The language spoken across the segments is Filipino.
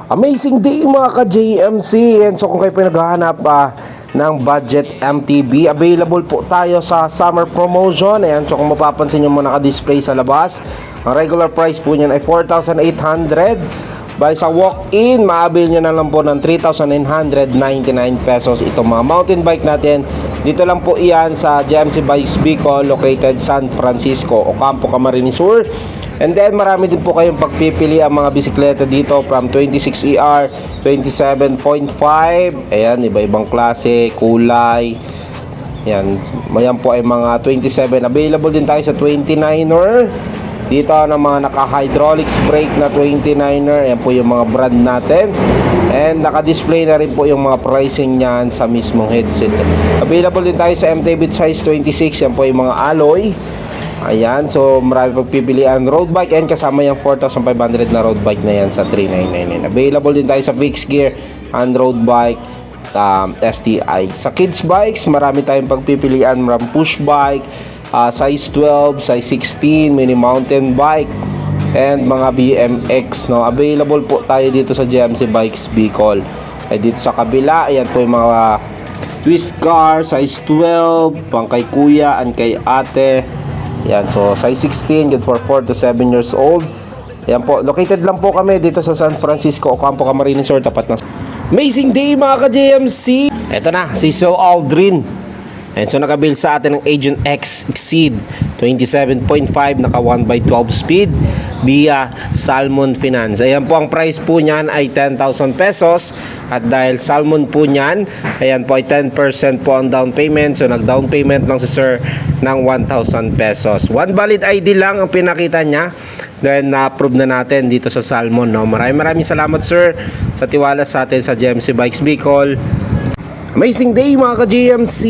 Amazing day mga ka-JMC. And so kung kayo po naghahanap ng budget MTB, available po tayo sa summer promotion. Ayan, so kung mapapansin nyo mo naka-display sa labas, ang regular price po niyan ay 4,800. By sa walk-in, maabil nyo na lang po ng 3,999 pesos itong mga mountain bike natin. Dito lang po iyan sa JMC Bikes Bicol, located San Francisco, Ocampo, Camarines Sur. And then marami din po kayong pagpipili ang mga bisikleta dito from 26ER, 27.5. Ayan, iba-ibang klase, kulay. Ayan po ay mga 27. Available din tayo sa 29er. Dito ng mga naka-hydraulics brake na 29er. Ayan po yung mga brand natin. And naka-display na rin po yung mga pricing niyan sa mismong headset. Available din tayo sa MTB size 26. Yan po yung mga alloy. Ayan, so marami pagpipilian road bike and kasama yung 4,500 na road bike na yan sa 3,999. Available din tayo sa fixed gear and road bike STI. Sa kids bikes, marami tayong pagpipilian from push bike, size 12, size 16, mini mountain bike, and mga BMX. No? Available po tayo dito sa JMC Bikes Bicol. Ay dito sa kabila, ayan po yung mga twist car, size 12, pang kay kuya and kay ate. Yan, so size 16, good for 4 to 7 years old. Yan po, located lang po kami dito sa San Francisco, Ocampo, Camarines Sur, tapat ng amazing day mga ka-JMC. Ito na, si So Aldrin. And so nakabil sa atin ng Agent X Exceed 27.5, naka 1x12 speed via Salmon Finance. Ayan po, ang price po niyan ay 10,000 pesos. At dahil Salmon po niyan, ayan po ay 10% po ang down payment. So nag-down payment lang si sir ng 1,000 pesos. One valid ID lang ang pinakita niya. Then na-approve na natin dito sa Salmon. No? Maraming salamat sir sa tiwala sa atin sa JMC Bikes Bicol. Amazing day mga ka-JMC.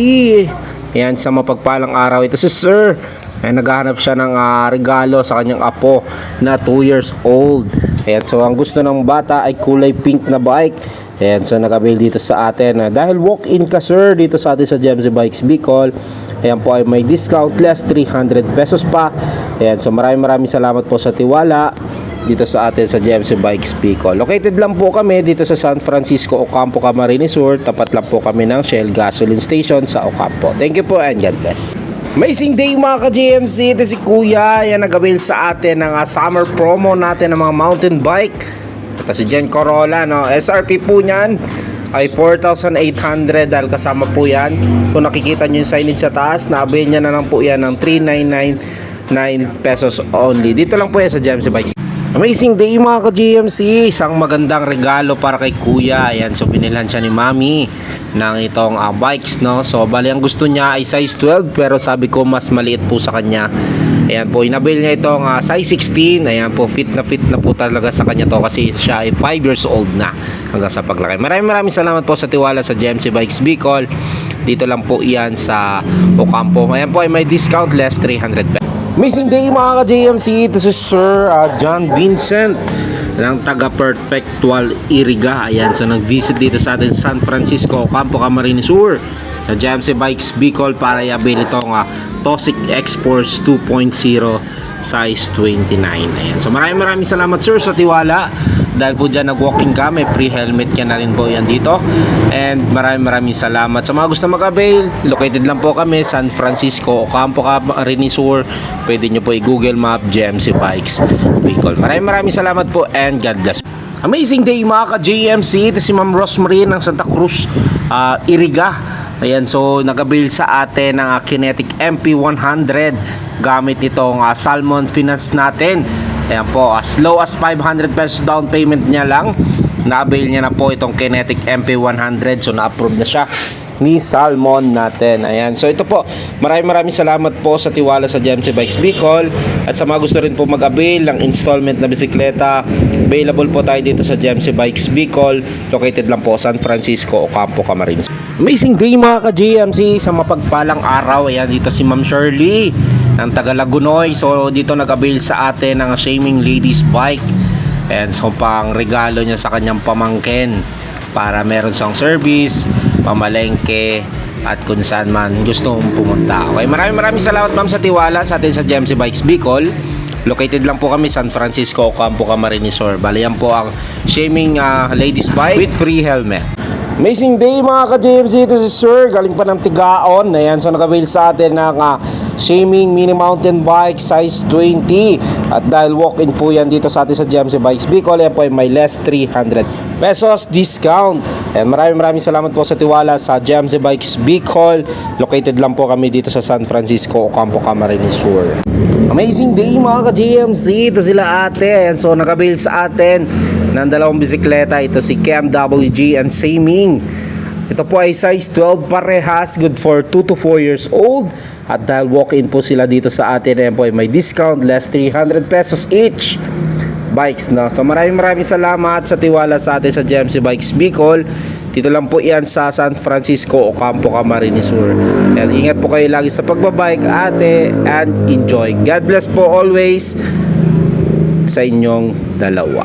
Ayan, sa mapagpalang araw ito si sir ay naghahanap siya ng regalo sa kanyang apo na 2 years old. Ayan, so ang gusto ng bata ay kulay pink na bike. Ayan, so nag-avail dito sa atin. Dahil walk-in ka sir dito sa atin sa JMC Bikes Bicol, ayan po ay may discount less 300 pesos pa. Ayan, so maraming salamat po sa tiwala dito sa atin sa JMC Bikes Bicol. Located lang po kami dito sa San Francisco, Ocampo, Camarines Sur. Tapat lang po kami ng Shell Gasoline Station sa Ocampo. Thank you po and God bless. Amazing day mga ka-JMC. Ito si Kuya. Yan nag-avail sa atin ng summer promo natin ng mga mountain bike. Ito si Gen Corolla. No? SRP po niyan ay 4,800 dahil kasama po yan. So nakikita nyo yung signage sa taas. Na-avail niya na lang po yan ng 3,999 pesos only. Dito lang po yan sa JMC Bikes. Amazing day mga ka-JMC. Isang magandang regalo para kay Kuya. Ayan, so binilhan siya ni Mami ng itong bikes, no? So bali ang gusto niya ay size 12 pero sabi ko mas maliit po sa kanya. Ayan po, inabil niya itong size 16. Ayan po, fit na po talaga sa kanya to kasi siya ay 5 years old na hanggang sa paglaki. Maraming salamat po sa tiwala sa JMC Bikes Bicol. Dito lang po iyan sa Ocampo. Ayan po ay may discount less 300 pesos. Amazing day mga ka-JMC. This is Sir John Vincent ng taga Perpetual Iriga. Ayan, so nag-visit dito sa atin San Francisco, Ocampo, Camarines Sur sa JMC Bikes Bicol para i-avail itong Tosic X-Force 2.0 size 29. Ayan, so maraming salamat sir sa tiwala. Dahil po dyan nag-walking ka, may pre-helmet ka na rin po yan dito. And maraming salamat sa mga gusto mag-avail. Located lang po kami San Francisco, Ocampo, Camarines Sur. Pwede nyo po i-Google Map JMC Bikes Bicol. Maraming salamat po and God bless. Amazing day mga ka-JMC. Ito si Ma'am Rosemary ng Santa Cruz, Iriga. Ayan, so nag-avail sa atin ng Kinetic MP100 gamit nitong Salmon Finance natin. Ayan po, as low as 500 pesos down payment niya lang. Na-avail niya na po itong Kinetic MP100. So na-approve na siya ni Salmon natin. Ayan, so ito po, maraming salamat po sa tiwala sa JMC Bikes Bicol. At sa mga gusto rin po mag-avail ng installment na bisikleta, available po tayo dito sa JMC Bikes Bicol. Located lang po San Francisco, Ocampo, Camarines. Amazing day mga ka-JMC. Sa mapagpalang araw, ayan dito si Ma'am Shirley ng taga Lagunoy. So dito nag-avail sa atin ng Shaming Ladies Bike. And so pang regalo niya sa kanyang pamangkin para meron siyang service, pamalengke at kung saan man gusto mong pumunta. Okay, maraming salamat ma'am sa tiwala sa atin sa JMC Bikes Bicol. Located lang po kami San Francisco, Ocampo, Camarines Sur. Bali yan po ang shaming ladies bike with free helmet. Amazing day mga ka-JMC, ito si Sir, galing pa ng Tigaon. Ayan, so nag-avail sa atin ng shaming mini mountain bike size 20. At dahil walk-in po yan dito sa atin sa JMC Bikes Bicol, yan po ay may less 300 pesos discount. And maraming salamat po sa tiwala sa JMC Bikes Bicol. Located lang po kami dito sa San Francisco, Ocampo, Camarines Sur. Amazing day mga ka-JMC, ito sila ate. Ayan, so nag-avail sa atin ng dalawang bisikleta. Ito si KMWG and Shaming. Ito po ay size 12 parehas, good for 2 to 4 years old. At dahil walk-in po sila dito sa atin, ayan po ay may discount, less 300 pesos each bikes, no? So maraming salamat sa tiwala sa atin sa JMC Bikes Bicol. Dito lang po yan sa San Francisco, Ocampo, Camarines Sur. And ingat po kayo lagi sa pagbabike ate, and enjoy. God bless po always sa inyong dalawa.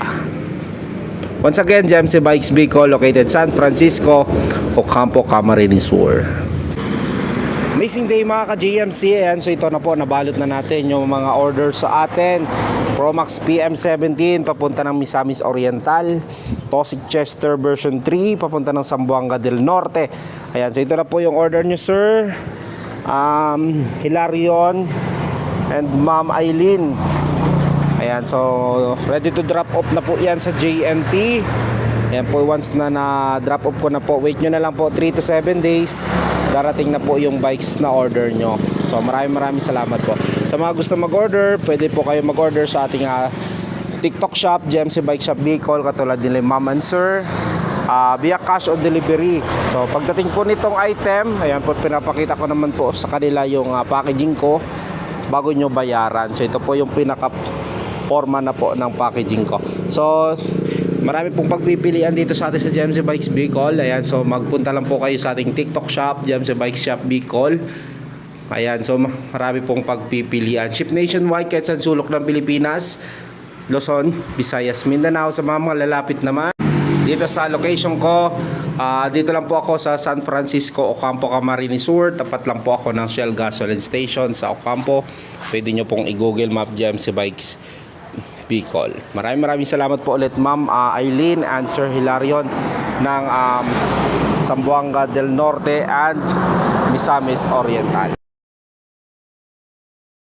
Once again, JMC Bikes Bicol, located San Francisco, Ocampo, Camarines Sur. Amazing day mga ka-JMC. Ayan, so ito na po, nabalot na natin yung mga order sa atin. Promax PM17 papunta ng Misamis Oriental, Tosic Chester version 3 papunta ng Zamboanga del Norte. Ayan, so ito na po yung order nyo, sir. Hilarion and Ma'am Eileen. Ayan, so ready to drop off na po yan sa JNT. Ayan po, once na drop off ko na po, wait nyo na lang po 3 to 7 days, darating na po yung bikes na order nyo. So maraming salamat po. Sa mga gusto mag-order, pwede po kayo mag-order sa ating TikTok shop, JMC Bike Shop Bicol, katulad nila Ma'am and Sir, via cash on delivery. So pagdating po nitong item, ayan po, pinapakita ko naman po sa kanila yung packaging ko bago nyo bayaran. So ito po yung pinaka forma na po ng packaging ko. So marami pong pagpipilian dito sa atin sa JMC Bikes Bicol. Ayan, so magpunta lang po kayo sa ating TikTok shop, JMC Bikes Shop Bicol. Ayan, so marami pong pagpipilian. Ship nationwide kahit sa sulok ng Pilipinas, Luzon, Visayas, Mindanao. Sa mga lalapit naman dito sa location ko, dito lang po ako sa San Francisco, Ocampo, Camarines Sur. Tapat lang po ako ng Shell Gasoline Station sa Ocampo. Pwede nyo pong i-google map JMC Bikes Bicol. Maraming salamat po ulit Ma'am Eileen and Sir Hilarion ng Zamboanga del Norte and Misamis Oriental.